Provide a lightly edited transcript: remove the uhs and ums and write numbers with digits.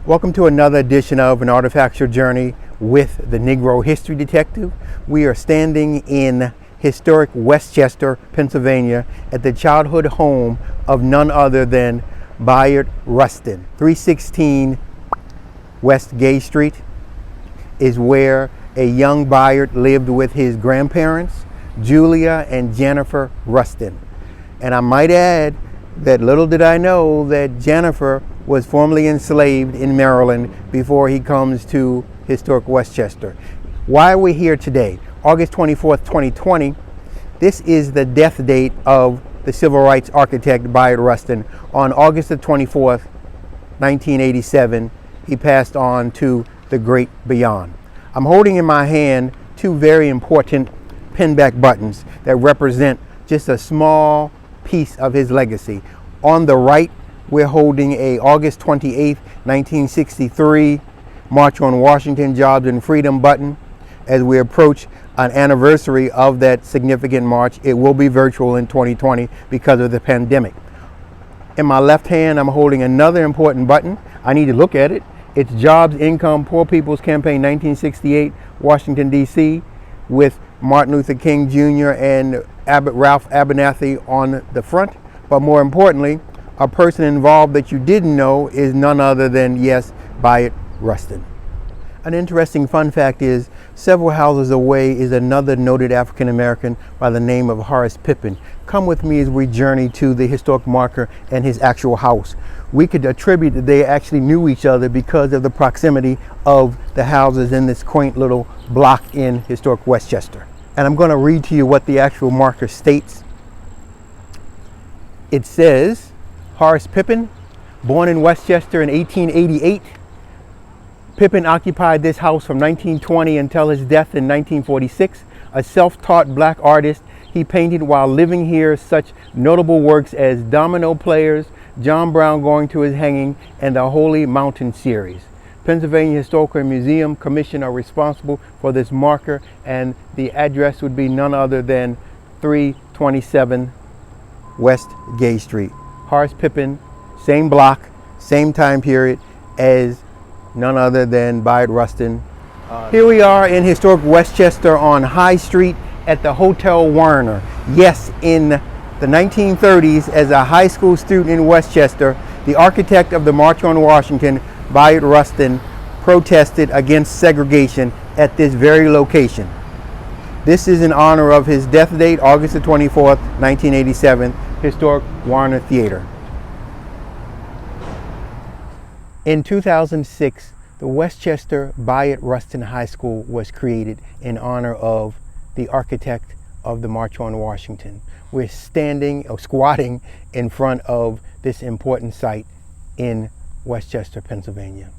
Welcome to another edition of An Artifactual Journey with the Negro History Detective. We are standing in historic Westchester, Pennsylvania at the childhood home of none other than Bayard Rustin. 316 West Gay Street is where a young Bayard lived with his grandparents, Julia and Jennifer Rustin. And I might add that little did I know that Jennifer was formerly enslaved in Maryland before he comes to historic Westchester. Why are we here today? August 24th, 2020. This is the death date of the civil rights architect Bayard Rustin. On August the 24th, 1987, he passed on to the great beyond. I'm holding in my hand two very important pinback buttons that represent just a small piece of his legacy. On the right, we're holding a August 28th, 1963 March on Washington Jobs and Freedom button. As we approach an anniversary of that significant march, it will be virtual in 2020 because of the pandemic. In my left hand, I'm holding another important button. I need to look at it. It's Jobs, Income, Poor People's Campaign 1968, Washington, D.C., with Martin Luther King Jr. and Ralph Abernathy on the front. But more importantly, a person involved that you didn't know is none other than, yes, Bayard Rustin. An interesting fun fact is, several houses away is another noted African American by the name of Horace Pippin. Come with me as we journey to the historic marker and his actual house. We could attribute that they actually knew each other because of the proximity of the houses in this quaint little block in historic Westchester. And I'm going to read to you what the actual marker states. It says, Horace Pippin, born in Westchester in 1888. Pippin occupied this house from 1920 until his death in 1946. A self-taught black artist, he painted while living here such notable works as Domino Players, John Brown Going to His Hanging, and the Holy Mountain series. Pennsylvania Historical Museum Commission are responsible for this marker, and the address would be none other than 327 West Gay Street. Horace Pippin, same block, same time period as none other than Bayard Rustin. Here we are in historic Westchester on High Street at the Hotel Warner. Yes, in the 1930s, as a high school student in Westchester, the architect of the March on Washington, Bayard Rustin, protested against segregation at this very location. This is in honor of his death date, August the 24th, 1987, historic Warner Theater. In 2006, the Westchester Bayard Rustin High School was created in honor of the architect of the March on Washington. We're squatting in front of this important site in Westchester, Pennsylvania.